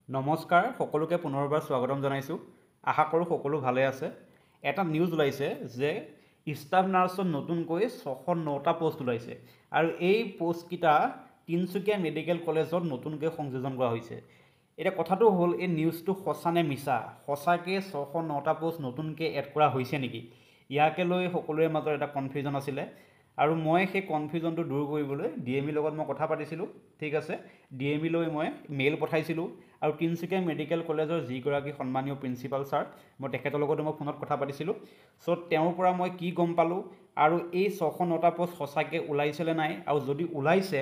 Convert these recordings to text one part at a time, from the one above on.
নমস্কাৰ সকলোকে পুনৰবাৰ স্বাগতম জনাইছোঁ। আশা কৰোঁ সকলো ভালে আছে। এটা নিউজ ওলাইছে যে ষ্টাফ নাৰ্ছত নতুনকৈ 609টা পোষ্ট ওলাইছে আৰু এই পোষ্টকেইটা তিনিচুকীয়া মেডিকেল কলেজত নতুনকৈ সংযোজন কৰা হৈছে। এতিয়া কথাটো হ'ল এই নিউজটো সঁচা নে মিছা, সঁচাকৈ 609টা পোষ্ট নতুনকৈ এড কৰা হৈছে নেকি, ইয়াকে লৈ সকলোৰে মাজত এটা কনফিউজন আছিলে আৰু মই সেই কনফিউজনটো দূৰ কৰিবলৈ DME লগত মই কথা পাতিছিলোঁ। ঠিক আছে, DME লৈ মই মেইল পঠাইছিলোঁ আৰু তিনিচুকীয়া মেডিকেল কলেজৰ যিগৰাকী সন্মানীয় প্ৰিন্সিপাল ছাৰ, মই তেখেতৰ লগতো মই ফোনত কথা পাতিছিলোঁ। চ' তেওঁৰ পৰা মই কি গম পালোঁ আৰু এই 609টা পোষ্ট সঁচাকৈ ওলাইছিলে নাই, আৰু যদি ওলাইছে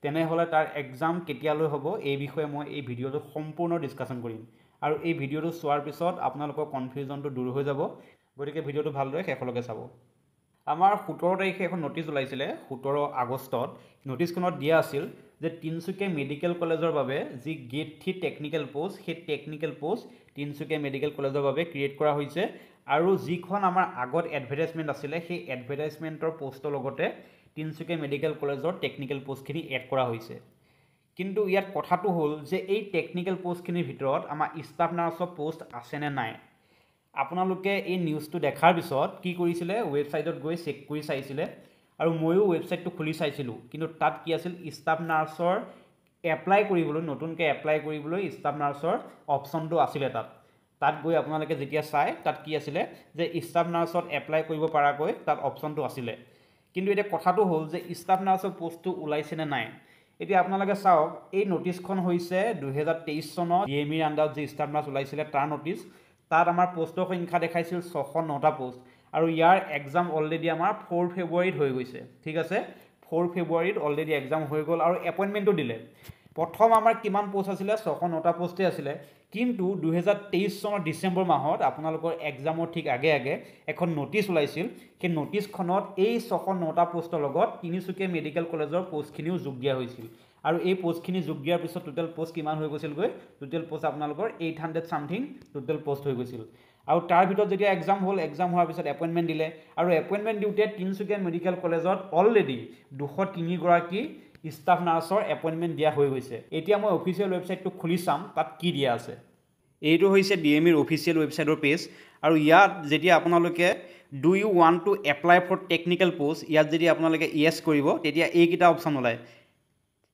তেনেহ'লে তাৰ এক্সাম কেতিয়ালৈ হ'ব, এই বিষয়ে মই এই ভিডিঅ'টোত সম্পূৰ্ণ ডিছকাশ্যন কৰিম আৰু এই ভিডিঅ'টো চোৱাৰ পিছত আপোনালোকৰ কনফিউজনটো দূৰ হৈ যাব। গতিকে ভিডিঅ'টো ভালদৰে শেষলৈকে চাব। আমাৰ 17 তাৰিখে এখন নটিচ ওলাইছিলে। 17 আগষ্টত নটিচখনত দিয়া আছিল যে তিনিচুকীয়া মেডিকেল কলেজৰ বাবে যি গেট 3 টেকনিকেল পোষ্ট, সেই টেকনিকেল পোষ্ট তিনিচুকীয়া মেডিকেল কলেজৰ বাবে ক্ৰিয়েট কৰা হৈছে আৰু যিখন আমাৰ আগত এডভাৰটাইজমেণ্ট আছিলে সেই এডভাৰটাইজমেণ্টৰ পোষ্টৰ লগতে তিনিচুকীয়া মেডিকেল কলেজৰ টেকনিকেল পোষ্টখিনি এড কৰা হৈছে। কিন্তু ইয়াত কথাটো হ'ল যে এই টেকনিকেল পোষ্টখিনিৰ ভিতৰত আমাৰ ষ্টাফ নাৰ্ছৰ পোষ্ট আছেনে নাই। আপোনালোকে এই নিউজটো দেখাৰ পিছত কি কৰিছিলে, ৱেবছাইটত গৈ চেক কৰি চাইছিলে আৰু ময়ো ৱেবছাইটটো খুলি চাইছিলোঁ। কিন্তু তাত কি আছিল, ষ্টাফ নাৰ্ছৰ এপ্লাই কৰিবলৈ, নতুনকৈ এপ্লাই কৰিবলৈ ষ্টাফ নাৰ্ছৰ অপশ্যনটো আছিলে। তাত গৈ আপোনালোকে যেতিয়া চাই তাত কি আছিলে যে ষ্টাফ নাৰ্ছত এপ্লাই কৰিব পৰাকৈ তাত অপশ্যনটো আছিলে। কিন্তু এতিয়া কথাটো হ'ল যে ষ্টাফ নাৰ্ছৰ পোষ্টটো ওলাইছেনে নাই। এতিয়া আপোনালোকে চাওক, এই নটিচখন হৈছে 2023 চনত DMEৰ আণ্ডাৰত যি ষ্টাফ নাৰ্ছ ওলাইছিলে তাৰ নটিচ। তাত আমাৰ পোষ্টৰ সংখ্যা দেখাইছিল 609টা পোষ্ট আৰু ইয়াৰ এক্সাম অলৰেডি আমাৰ 4 ফেব্ৰুৱাৰীত হৈ গৈছে। ঠিক আছে, 4 ফেব্ৰুৱাৰীত অলৰেডি এক্সাম হৈ গ'ল আৰু এপইণ্টমেণ্টটো দিলে। প্ৰথম আমাৰ কিমান পোষ্ট আছিলে, 609টা পোষ্টেই আছিলে। কিন্তু 2023 চনৰ ডিচেম্বৰ মাহত আপোনালোকৰ এক্সামৰ ঠিক আগে আগে এখন নটিচ ওলাইছিল। সেই নটিচখনত এই 609টা পোষ্টৰ লগত তিনিচুকীয়া মেডিকেল কলেজৰ পোষ্টখিনিও যোগ দিয়া হৈছিল আৰু এই পোষ্টখিনি যোগ দিয়াৰ পিছত টোটেল পোষ্ট কিমান হৈ গৈছিলগৈ, টোটেল পোষ্ট আপোনালোকৰ 800 ছামথিং টোটেল পোষ্ট হৈ গৈছিল। আৰু তাৰ ভিতৰত যেতিয়া এক্সাম হ'ল, এক্সাম হোৱাৰ পিছত এপইণ্টমেণ্ট দিলে আৰু এপইণ্টমেণ্ট দিওঁতে তিনিচুকীয়া মেডিকেল কলেজত অলৰেডি 203 গৰাকী ষ্টাফ নাৰ্ছৰ এপইণ্টমেণ্ট দিয়া হৈ গৈছে। এতিয়া মই অফিচিয়েল ৱেবছাইটটো খুলি চাম তাত কি দিয়া আছে। এইটো হৈছে DMEৰ অফিচিয়েল ৱেবছাইটৰ পেজ আৰু ইয়াত যেতিয়া আপোনালোকে do you want to apply for technical post, ইয়াত যদি আপোনালোকে য়েছ কৰিব তেতিয়া এইকেইটা অপশ্যন ওলায়।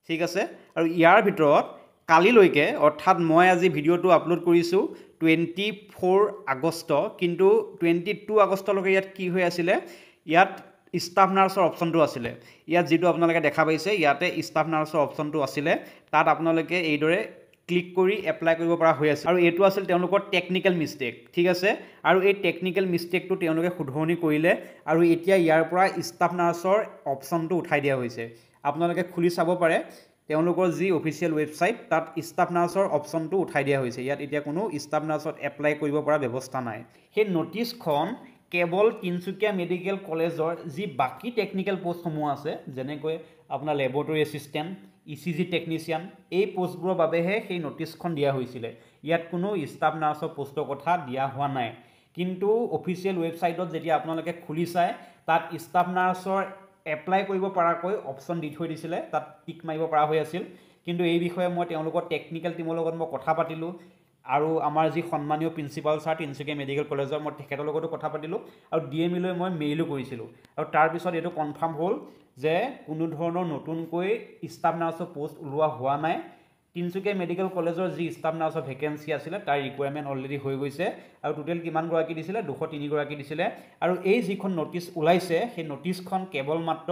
ঠিক আছে, আৰু ইয়াৰ ভিতৰত কালিলৈকে, অৰ্থাৎ মই আজি ভিডিঅ'টো আপলোড কৰিছোঁ 24 আগষ্ট, কিন্তু 22 আগষ্টলৈকে ইয়াত কি হৈ আছিলে, ইয়াত ষ্টাফ নাৰ্ছৰ অপশ্যনটো আছিলে। ইয়াত যিটো আপোনালোকে দেখা পাইছে, ইয়াতে ষ্টাফ নাৰ্ছৰ অপশ্যনটো আছিলে। তাত আপোনালোকে এইদৰে ক্লিক কৰি এপ্লাই কৰিব পৰা হৈ আছে আৰু এইটো আছিল তেওঁলোকৰ টেকনিকেল মিষ্টেক। ঠিক আছে, আৰু এই টেকনিকেল মিষ্টেকটো তেওঁলোকে শুধৰণি কৰিলে আৰু এতিয়া ইয়াৰ পৰা ষ্টাফ নাৰ্ছৰ অপশ্যনটো উঠাই দিয়া হৈছে। আপোনালোকে খুলি চাব পাৰে তেওঁলোকৰ যি অফিচিয়েল ৱেবছাইট, তাত ষ্টাফ নাৰ্ছৰ অপশ্যনটো উঠাই দিয়া হৈছে। ইয়াত এতিয়া কোনো ষ্টাফ নাৰ্ছত এপ্লাই কৰিব পৰা ব্যৱস্থা নাই। সেই নটিচখন কেৱল তিনিচুকীয়া মেডিকেল কলেজৰ যি বাকী টেকনিকেল পোষ্টসমূহ আছে, যেনেকৈ আপোনাৰ লেবৰেটৰী এছিষ্টেণ্ট, ECG টেকনিচিয়ান, এই পোষ্টবোৰৰ বাবেহে সেই নটিচখন দিয়া হৈছিলে। ইয়াত কোনো ষ্টাফ নাৰ্ছৰ পোষ্টৰ কথা দিয়া হোৱা নাই। কিন্তু অফিচিয়েল ৱেবছাইটত যেতিয়া আপোনালোকে খুলি চায়, তাত ষ্টাফ নাৰ্ছৰ এপ্লাই কৰিব পৰাকৈ অপশ্যন দি থৈ দিছিলে, তাত টিক মাৰিব পৰা হৈ আছিল। কিন্তু এই বিষয়ে মই তেওঁলোকৰ টেকনিকেল টিমৰ লগত মই কথা পাতিলোঁ আৰু আমাৰ যি সন্মানীয় প্ৰিন্সিপাল ছাৰ তিনিচুকীয়া মেডিকেল কলেজৰ, মই তেখেতৰ লগতো কথা পাতিলোঁ আৰু DME লৈ মই মেইলো কৰিছিলোঁ আৰু তাৰপিছত এইটো কনফাৰ্ম হ'ল যে কোনো ধৰণৰ নতুনকৈ ষ্টাফ নাৰ্ছৰ পোষ্ট ওলোৱা হোৱা নাই। তিনিচুকীয়া মেডিকেল কলেজৰ যি ষ্টাফ নাৰ্ছৰ ভেকেঞ্চি আছিলে তাৰ ৰিকুৱাৰমেণ্ট অলৰেডি হৈ গৈছে আৰু টোটেল কিমান গৰাকী দিছিলে, 203 গৰাকী দিছিলে। আৰু এই যিখন নটিচ ওলাইছে সেই নটিচখন কেৱল মাত্ৰ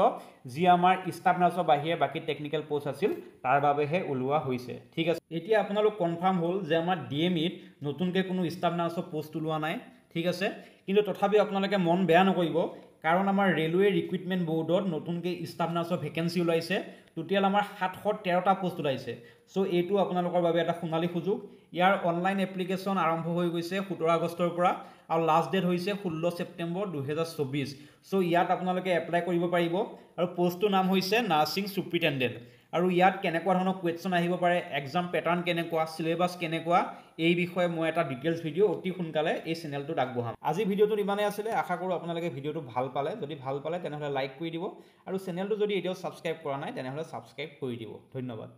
যি আমাৰ ষ্টাফ নাৰ্ছৰ বাহিৰে বাকী টেকনিকেল পোষ্ট আছিল তাৰ বাবেহে ওলোৱা হৈছে। ঠিক আছে, এতিয়া আপোনালোক কনফাৰ্ম হ'ল যে আমাৰ DMEত নতুনকৈ কোনো ষ্টাফ নাৰ্ছৰ পোষ্ট ওলোৱা নাই। ঠিক আছে, কিন্তু তথাপিও আপোনালোকে মন বেয়া নকৰিব, কাৰণ আমাৰ ৰেলৱে ৰিক্ৰুইটমেণ্ট বৰ্ডত নতুনকৈ ষ্টাফ নাৰ্ছৰ ভেকেঞ্চি ওলাইছে। টোটেল আমাৰ 713টা পোষ্ট ওলাইছে। চ' এইটো আপোনালোকৰ বাবে এটা সোণালী সুযোগ। ইয়াৰ অনলাইন এপ্লিকেশ্যন আৰম্ভ হৈ গৈছে 17 আগষ্টৰ পৰা আৰু লাষ্ট ডেট হৈছে 16 ছেপ্টেম্বৰ 2024। চ' ইয়াত আপোনালোকে এপ্লাই কৰিব পাৰিব আৰু পোষ্টটোৰ নাম হৈছে নাৰ্ছিং ছুপাৰিনটেণ্ডেণ্ট। আৰু ইয়াত কেনেকুৱা ধৰণৰ কুৱেশ্যন আহিব পাৰে, এক্সাম পেটাৰ্ণ কেনেকুৱা, চিলেবাছ কেনেকুৱা, এই বিষয়ে মই এটা ডিটেইলছ ভিডিঅ' অতি সোনকালে এই চেনেলটোত আগবঢ়াম। আজি ভিডিঅ'টোত ইমানেই আছিলে। আশা কৰোঁ আপোনালোকে ভিডিঅ'টো ভাল পালে। যদি ভাল পালে তেনেহ'লে লাইক কৰি দিব আৰু চেনেলটো যদি এতিয়াও ছাবস্ক্ৰাইব কৰা নাই তেনেহ'লে ছাবস্ক্ৰাইব কৰি দিব। ধন্যবাদ।